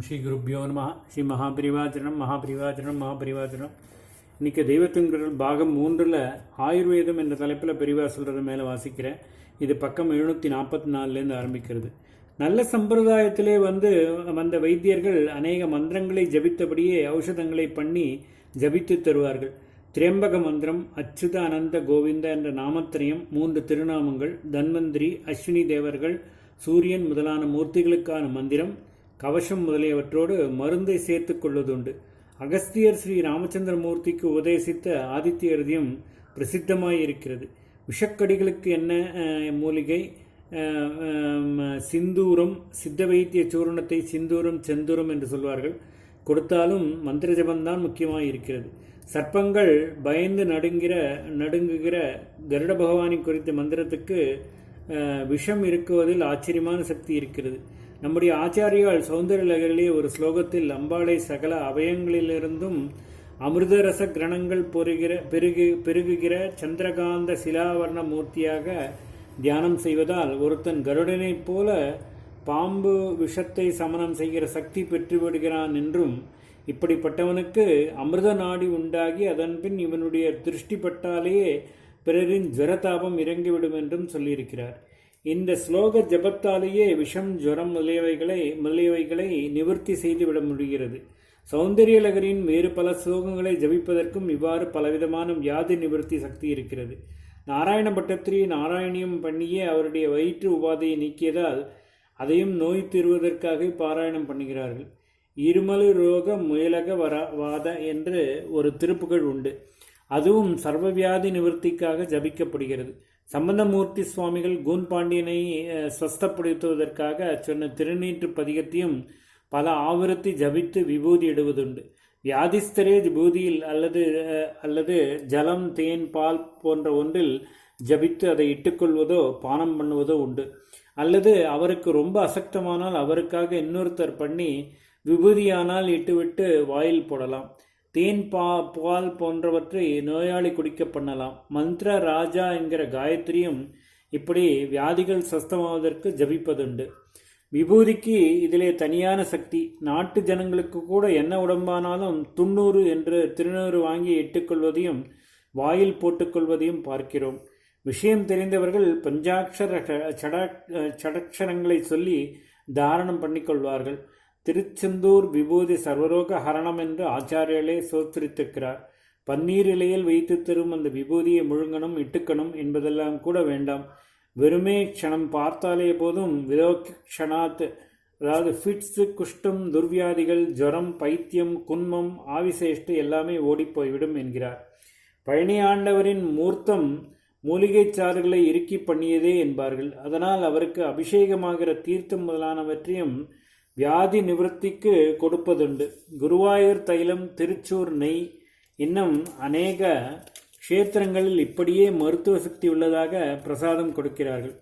ஸ்ரீ குருப்பியோ நம. ஸ்ரீ மகாபரிவாச்சரணம். இன்றைக்கி தெய்வத்தின் பாகம் 3 ஆயுர்வேதம் என்ற தலைப்பில் பெரிவா சொல்கிறது மேலே வாசிக்கிறேன். இது பக்கம் 744 ஆரம்பிக்கிறது. நல்ல சம்பிரதாயத்திலே வந்த வைத்தியர்கள் அநேக மந்திரங்களை ஜபித்தபடியே ஔஷதங்களை பண்ணி ஜபித்து தருவார்கள். திரியம்பக மந்திரம், அச்சுத அனந்த கோவிந்த என்ற நாமத்திரயம், 3 திருநாமங்கள், தன்வந்திரி, அஸ்வினி தேவர்கள், சூரியன் முதலான மூர்த்திகளுக்கான மந்திரம், கவசம் முதலியவற்றோடு மருந்தை சேர்த்து கொள்வதுண்டு. அகஸ்தியர் ஸ்ரீ ராமச்சந்திரமூர்த்திக்கு உபதேசித்த ஆதித்ய ஹிருதயம் பிரசித்தமாயிருக்கிறது. விஷக்கடிகளுக்கு என்ன மூலிகை? சிந்தூரம். சித்த வைத்திய சூரணத்தை சிந்தூரம், செந்தூரம் என்று சொல்வார்கள். கொடுத்தாலும் மந்திர ஜபந்தான் முக்கியமாக இருக்கிறது. சர்ப்பங்கள் பயந்து நடுங்குகிற கருட பகவானை குறித்த மந்திரத்துக்கு விஷம் இருக்குவதில் ஆச்சரியமான சக்தி இருக்கிறது. நம்முடைய ஆச்சாரியால் சௌந்தர லகரிலே ஒரு ஸ்லோகத்தில் அம்பாளை சகல அவயங்களிலிருந்தும் அமிர்தரச கிரணங்கள் பெருகுகிற சந்திரகாந்த சிலாவர்ண மூர்த்தியாக தியானம் செய்வதால் ஒருத்தன் கருடனைப் போல பாம்பு விஷத்தை சமனம் செய்கிற சக்தி பெற்றுவிடுகிறான் என்றும், இப்படிப்பட்டவனுக்கு அமிர்த நாடி உண்டாகி அதன்பின் இவனுடைய திருஷ்டிப்பட்டாலேயே பிறரின் ஜுவரதாபம் இறங்கிவிடும் என்றும் சொல்லியிருக்கிறார். இந்த ஸ்லோக ஜபத்தாலேயே விஷம், ஜுவரம் முதலியவைகளை நிவர்த்தி செய்துவிட முடிகிறது. சௌந்தரியலகரின் வேறு பல ஸ்லோகங்களை ஜபிப்பதற்கும் இவ்வாறு பலவிதமான வியாதி நிவர்த்தி சக்தி இருக்கிறது. நாராயண பட்டத்திரி நாராயணியம் பண்ணியே அவருடைய வயிற்று உபாதையை நீக்கியதால் அதையும் நோய் தீர்வதற்காக பாராயணம் பண்ணுகிறார்கள். இருமலு ரோக முயலக வாத என்று ஒரு திருப்புகழ் உண்டு. அதுவும் சர்வவியாதி நிவர்த்திக்காக ஜபிக்கப்படுகிறது. சம்பந்தமூர்த்தி சுவாமிகள் கூன் பாண்டியனை ஸ்வஸ்தப்படுத்துவதற்காக சொன்ன திருநீற்று பதிகத்தையும் பல ஆவர்த்தி ஜபித்து விபூதி இடுவதுண்டு. வியாதிஸ்தரே விபூதியில் அல்லது ஜலம், தேன், பால் போன்ற ஒன்றில் ஜபித்து அதை இட்டுக்கொள்வதோ பானம் பண்ணுவதோ உண்டு. அல்லது அவருக்கு ரொம்ப அசக்தமானால் அவருக்காக இன்னொருத்தர் பண்ணி விபூதியானால் இட்டுவிட்டு வாயில் போடலாம். தேன், பால் போன்றவற்றை நோயாளி குடிக்க பண்ணலாம். மந்திர ராஜா என்கிற காயத்ரியும் இப்படி வியாதிகள் சஸ்தமாவதற்கு ஜபிப்பதுண்டு. விபூதிக்கு இதிலே தனியான சக்தி. நாட்டு ஜனங்களுக்கு கூட என்ன உடம்பானாலும் 90 என்று திருநூறு வாங்கி இட்டுக்கொள்வதையும் வாயில் போட்டுக்கொள்வதையும் பார்க்கிறோம். விஷயம் தெரிந்தவர்கள் பஞ்சாட்சர சடக்ஷரங்களை சொல்லி தாரணம் பண்ணிக்கொள்வார்கள். திருச்செந்தூர் விபூதி சர்வரோக ஹரணம் என்று ஆச்சாரியர்களே சோத்திரித்திருக்கிறார். பன்னீர் இலையில் வைத்து தரும் அந்த விபூதியை முழுங்கணும், இட்டுக்கணும் என்பதெல்லாம் கூட வேண்டாம். வெறுமே க்ஷணம் பார்த்தாலே போதும் விரோக்ஷணாத், அதாவது ஃபிட்ஸு, குஷ்டம், துர்வியாதிகள், ஜுரம், பைத்தியம், குன்மம், ஆவிசேஷ்டு எல்லாமே ஓடிப்போய்விடும் என்கிறார். பழனி ஆண்டவரின் மூர்த்தம் மூலிகை சாறுகளை இறுக்கி பண்ணியதே என்பார்கள். அதனால் அவருக்கு அபிஷேகமாகிற தீர்த்தம் முதலானவற்றையும் வியாதி நிவர்த்திக்கு கொடுப்பதுண்டு. குருவாயூர் தைலம், திருச்சூர் நெய், இன்னும் அநேக க்ஷேத்திரங்களில் இப்படியே மருத்துவ சக்தி உள்ளதாக பிரசாதம் கொடுக்கிறார்கள்.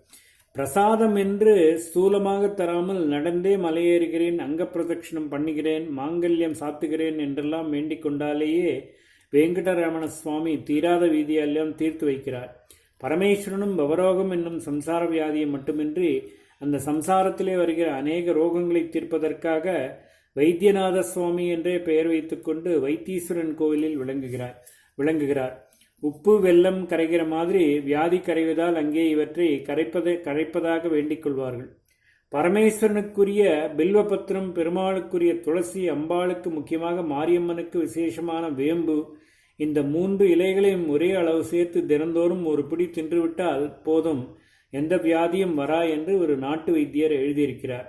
பிரசாதம் என்று ஸ்தூலமாக தராமல் நடந்தே மலையேறுகிறேன், அங்க பிரதட்சிணம் பண்ணுகிறேன், மாங்கல்யம் சாத்துகிறேன் என்றெல்லாம் வேண்டிக் கொண்டாலேயே வெங்கடரமண சுவாமி தீராத வீதியெல்லாம் தீர்த்து வைக்கிறார். பரமேஸ்வரனும் பவரோகம் என்னும் சம்சார வியாதியை மட்டுமின்றி அந்த சம்சாரத்திலே வருகிற அநேக ரோகங்களை தீர்ப்பதற்காக வைத்தியநாத சுவாமி என்றே பெயர் வைத்துக்கொண்டு வைத்தீஸ்வரன் கோவிலில் விளங்குகிறார். உப்பு வெள்ளம் கரைகிற மாதிரி வியாதி கரைவதால் அங்கே இவற்றை கரைப்பதாக வேண்டிக் கொள்வார்கள். பரமேஸ்வரனுக்குரிய பில்வபத்திரம், பெருமாளுக்குரிய துளசி, அம்பாளுக்கு முக்கியமாக மாரியம்மனுக்கு விசேஷமான வேம்பு, இந்த 3 இலைகளையும் ஒரே அளவு சேர்த்து தினந்தோறும் ஒரு பிடி தின்றுவிட்டால் போதும், எந்த வியாதியும் வரா என்று ஒரு நாட்டு வைத்தியர் எழுதியிருக்கிறார்.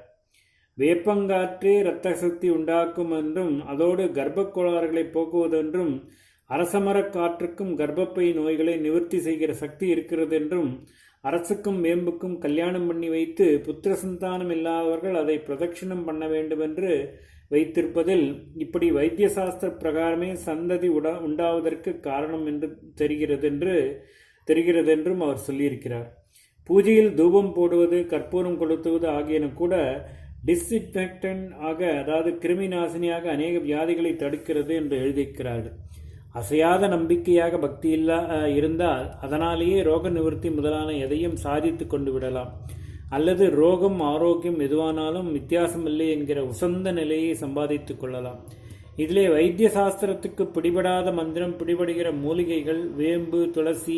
வேப்பங்காற்றே இரத்த சக்தி உண்டாக்கும் என்றும் அதோடு கர்ப்ப கோளாறுகளை போக்குவதென்றும் அரசமரக் காற்றுக்கும் கர்ப்பப்பை நோய்களை நிவர்த்தி செய்கிற சக்தி இருக்கிறது என்றும் அரசுக்கும் வேம்புக்கும் கல்யாணம் பண்ணி வைத்து புத்திர சந்தானம் இல்லாதவர்கள் அதை பிரதட்சிணம் பண்ண வேண்டுமென்று வைத்திருப்பதில் இப்படி வைத்திய சாஸ்திர பிரகாரமே சந்ததி உண்டாவதற்கு காரணம் என்று தெரிகிறதென்றும் அவர் சொல்லியிருக்கிறார். பூஜையில் தூபம் போடுவது, கற்பூரம் கொளுத்துவது ஆகியன கூட டிஸ்இன்ஃபெக்டன்ட் ஆக, அதாவது கிருமி நாசினியாக அநேக வியாதிகளை தடுக்கிறது என்று எழுதியிருக்கிறார்கள். அசையாத நம்பிக்கையாக பக்தி இருந்தால் அதனாலேயே ரோக நிவர்த்தி முதலான எதையும் சாதித்து கொண்டு விடலாம். அல்லது ரோகம் ஆரோக்கியம் எதுவானாலும் வித்தியாசமில்லை என்கிற உசந்த நிலையை சம்பாதித்துக் கொள்ளலாம். இதிலே வைத்திய சாஸ்திரத்துக்கு பிடிபடாத மந்திரம், பிடிபடுகிற மூலிகைகள், வேம்பு, துளசி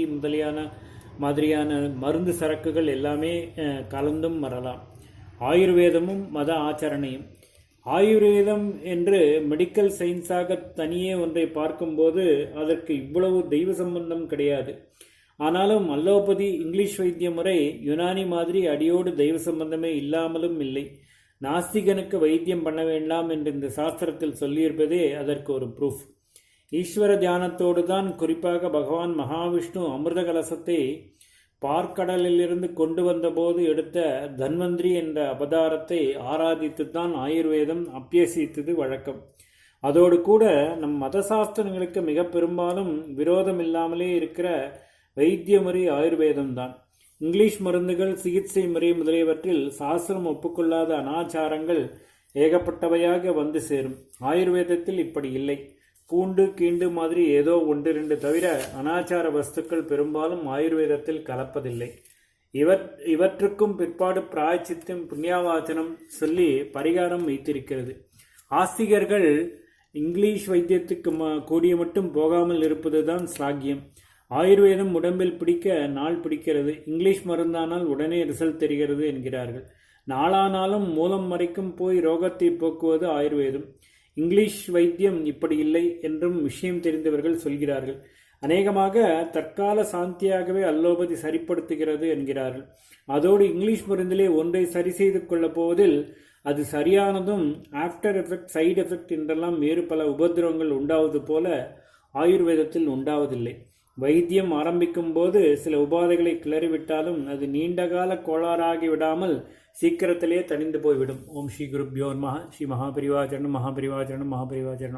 மாதிரியான மருந்து சரக்குகள் எல்லாமே கலந்தும் வரலாம். ஆயுர்வேதமும் மத ஆச்சரணையும். ஆயுர்வேதம் என்று மெடிக்கல் சயின்ஸாக தனியே ஒன்றை பார்க்கும்போது அதற்கு இவ்வளவு தெய்வ சம்பந்தம் கிடையாது. ஆனாலும் அலோபதி, இங்கிலீஷ் வைத்திய முறை யுனானி மாதிரி அடியோடு தெய்வ சம்பந்தமே இல்லாமலும் இல்லை. நாஸ்திகனுக்கு வைத்தியம் பண்ண வேண்டாம் என்று இந்த சாஸ்திரத்தில் சொல்லியிருப்பதே அதற்கு ஒரு ப்ரூஃப். ஈஸ்வர தியானத்தோடு தான் குறிப்பாக பகவான் மகாவிஷ்ணு அமிர்த கலசத்தை பார்க்கடலிலிருந்து கொண்டு வந்தபோது எடுத்த தன்வந்திரி என்ற அவதாரத்தை ஆராதித்துத்தான் ஆயுர்வேதம் அபியசித்தது வழக்கம். அதோடு கூட நம் மத சாஸ்திரங்களுக்கு மிக பெரும்பாலும் விரோதம் இல்லாமலே இருக்கிற வைத்திய முறை ஆயுர்வேதம்தான். இங்கிலீஷ் மருந்துகள், சிகிச்சை முறை முதலியவற்றில் சாஸ்திரம் ஒப்புக்கொள்ளாத அனாச்சாரங்கள் ஏகப்பட்டவையாக வந்து சேரும். ஆயுர்வேதத்தில் இப்படி இல்லை. பூண்டு, கீண்டு மாதிரி ஏதோ 1-2 தவிர அனாச்சார வஸ்துக்கள் பெரும்பாலும் ஆயுர்வேதத்தில் கலப்பதில்லை. இவற்றுக்கும் பிற்பாடு பிராயச்சித்தம், புண்ணியாவாச்சனம் சொல்லி பரிகாரம் வைத்திருக்கிறது. ஆஸ்திகர்கள் இங்கிலீஷ் வைத்தியத்துக்கு கூடிய மட்டும் போகாமல் இருப்பதுதான் ஸ்லாகியம். ஆயுர்வேதம் உடம்பில் பிடிக்க நாள் பிடிக்கிறது, இங்கிலீஷ் மருந்தானால் உடனே ரிசல்ட் தெரிகிறது என்கிறார்கள். நாளானாலும் மூலம் வரைக்கும் போய் ரோகத்தை போக்குவது ஆயுர்வேதம். இங்கிலீஷ் வைத்தியம் இப்படி இல்லை என்றும் விஷயம் தெரிந்தவர்கள் சொல்கிறார்கள். அநேகமாக தற்கால சாந்தியாகவே அலோபதி சரிப்படுத்துகிறது என்கிறார்கள். அதோடு இங்கிலீஷ் மருந்திலே ஒன்றை சரி செய்து கொள்ளப் போவதில் அது சரியானதும் ஆஃப்டர் எஃபெக்ட், சைடு எஃபெக்ட் என்றெல்லாம் வேறு பல உபதிரவங்கள் உண்டாவது போல ஆயுர்வேதத்தில் உண்டாவதில்லை. வைத்தியம் ஆரம்பிக்கும் போது சில உபாதைகளை கிளறிவிட்டாலும் அது நீண்டகால கோளாறாகி விடாமல் சீக்கிரத்திலே தணிந்து போய்விடும். ஓம் ஸ்ரீ குருப்யோ நமஹ. ஸ்ரீ மகாபரிவாச்சரணம், மகாபரிவாச்சரணம், மகாபரிவாச்சரணம்.